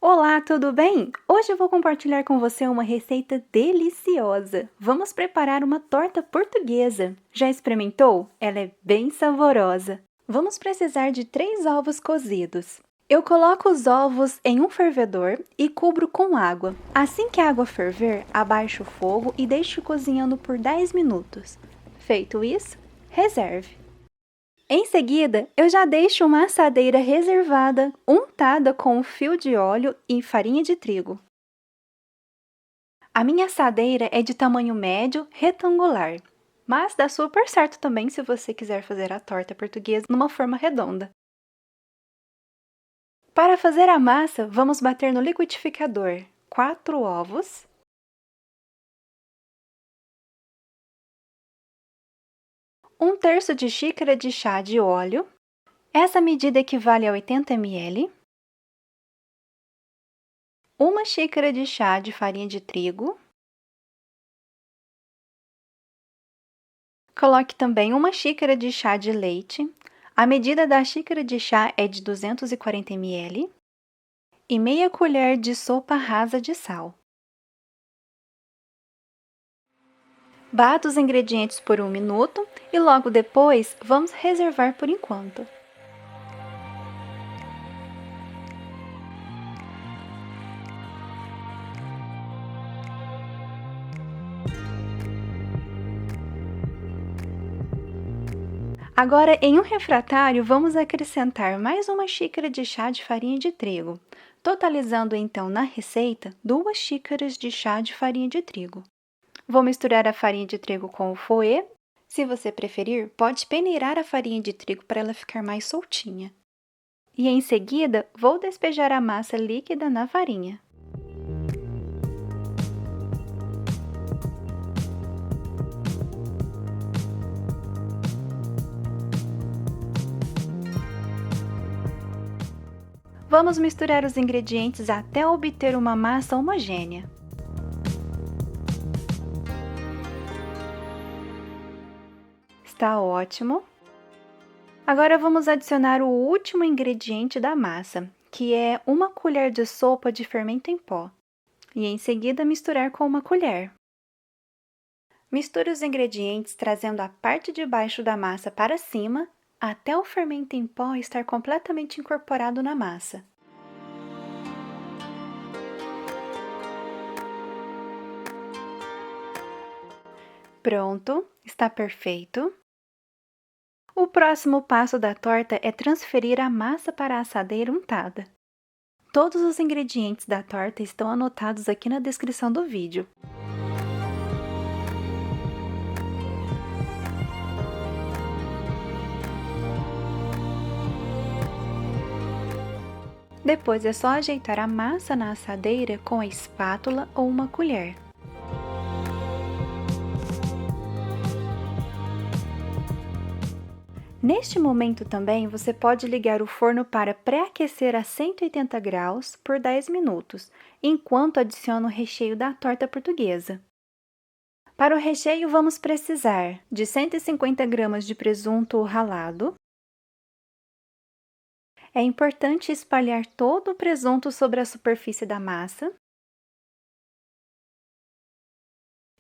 Olá, tudo bem? Hoje eu vou compartilhar com você uma receita deliciosa. Vamos preparar uma torta portuguesa. Já experimentou? Ela é bem saborosa. Vamos precisar de 3 ovos cozidos. Eu coloco os ovos em um fervedor e cubro com água. Assim que a água ferver, abaixo o fogo e deixo cozinhando por 10 minutos. Feito isso, reserve. Em seguida, eu já deixo uma assadeira reservada, untada com um fio de óleo e farinha de trigo. A minha assadeira é de tamanho médio, retangular, mas dá super certo também se você quiser fazer a torta portuguesa numa forma redonda. Para fazer a massa, vamos bater no liquidificador 4 ovos, 1/3 de xícara de chá de óleo. Essa medida equivale a 80 ml. 1 xícara de chá de farinha de trigo. Coloque também 1 xícara de chá de leite. A medida da xícara de chá é de 240 ml. E meia colher de sopa rasa de sal. Bata os ingredientes por 1 minuto e logo depois vamos reservar por enquanto. Agora, em um refratário, vamos acrescentar mais 1 xícara de chá de farinha de trigo, totalizando então na receita 2 xícaras de chá de farinha de trigo. Vou misturar a farinha de trigo com o fouet. Se você preferir, pode peneirar a farinha de trigo para ela ficar mais soltinha. E em seguida, vou despejar a massa líquida na farinha. Vamos misturar os ingredientes até obter uma massa homogênea. Está ótimo! Agora vamos adicionar o último ingrediente da massa, que é 1 colher de sopa de fermento em pó, e em seguida misturar com uma colher. Misture os ingredientes trazendo a parte de baixo da massa para cima, até o fermento em pó estar completamente incorporado na massa. Pronto, está perfeito. O próximo passo da torta é transferir a massa para a assadeira untada. Todos os ingredientes da torta estão anotados aqui na descrição do vídeo. Depois é só ajeitar a massa na assadeira com a espátula ou uma colher. Neste momento também, você pode ligar o forno para pré-aquecer a 180 graus por 10 minutos, enquanto adiciona o recheio da torta portuguesa. Para o recheio, vamos precisar de 150 gramas de presunto ralado. É importante espalhar todo o presunto sobre a superfície da massa.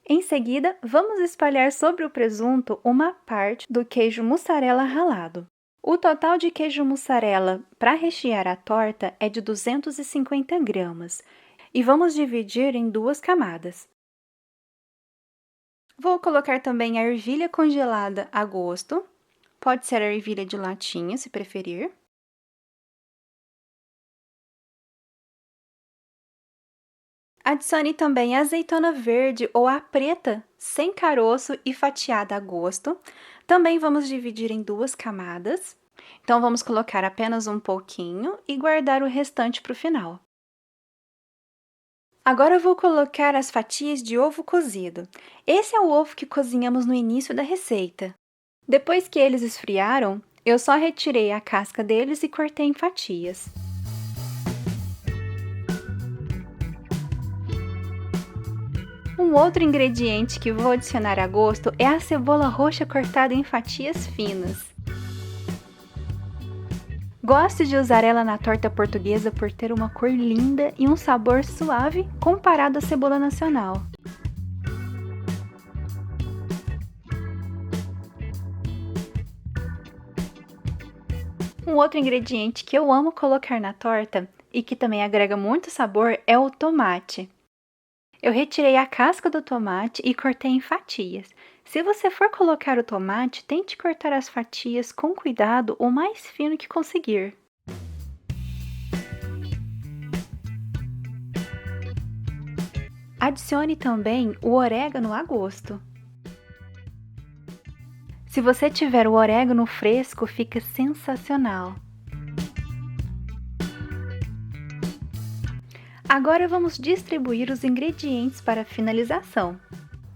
Em seguida, vamos espalhar sobre o presunto uma parte do queijo mussarela ralado. O total de queijo mussarela para rechear a torta é de 250 gramas e vamos dividir em 2 camadas. Vou colocar também a ervilha congelada a gosto, pode ser a ervilha de latinha, se preferir. Adicione também a azeitona verde ou a preta, sem caroço e fatiada a gosto. Também vamos dividir em 2 camadas. Então, vamos colocar apenas um pouquinho e guardar o restante para o final. Agora eu vou colocar as fatias de ovo cozido. Esse é o ovo que cozinhamos no início da receita. Depois que eles esfriaram, eu só retirei a casca deles e cortei em fatias. Um outro ingrediente que vou adicionar a gosto é a cebola roxa cortada em fatias finas. Gosto de usar ela na torta portuguesa por ter uma cor linda e um sabor suave comparado à cebola nacional. Um outro ingrediente que eu amo colocar na torta e que também agrega muito sabor é o tomate. Eu retirei a casca do tomate e cortei em fatias. Se você for colocar o tomate, tente cortar as fatias com cuidado o mais fino que conseguir. Adicione também o orégano a gosto. Se você tiver o orégano fresco, fica sensacional. Agora vamos distribuir os ingredientes para a finalização.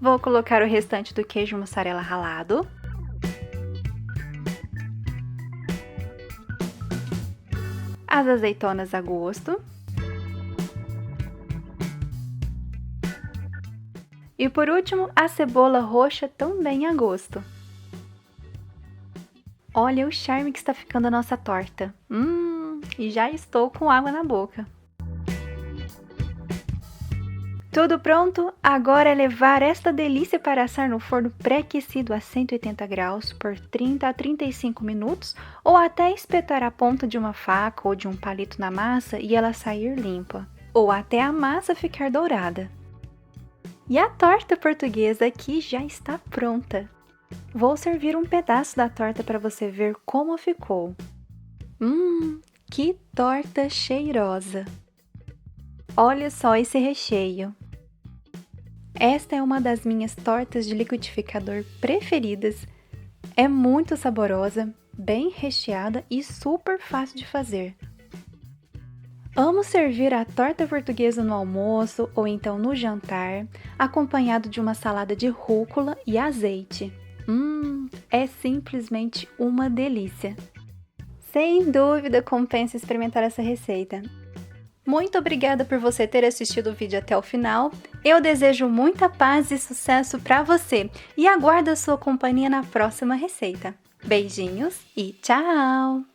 Vou colocar o restante do queijo mussarela ralado. As azeitonas a gosto. E por último, a cebola roxa também a gosto. Olha o charme que está ficando a nossa torta. E já estou com água na boca. Tudo pronto? Agora é levar esta delícia para assar no forno pré-aquecido a 180 graus por 30 a 35 minutos ou até espetar a ponta de uma faca ou de um palito na massa e ela sair limpa, ou até a massa ficar dourada. E a torta portuguesa aqui já está pronta. Vou servir um pedaço da torta para você ver como ficou. Que torta cheirosa! Olha só esse recheio. Esta é uma das minhas tortas de liquidificador preferidas. É muito saborosa, bem recheada e super fácil de fazer. Amo servir a torta portuguesa no almoço ou então no jantar, acompanhado de uma salada de rúcula e azeite. É simplesmente uma delícia. Sem dúvida compensa experimentar essa receita. Muito obrigada por você ter assistido o vídeo até o final. Eu desejo muita paz e sucesso para você e aguardo a sua companhia na próxima receita. Beijinhos e tchau!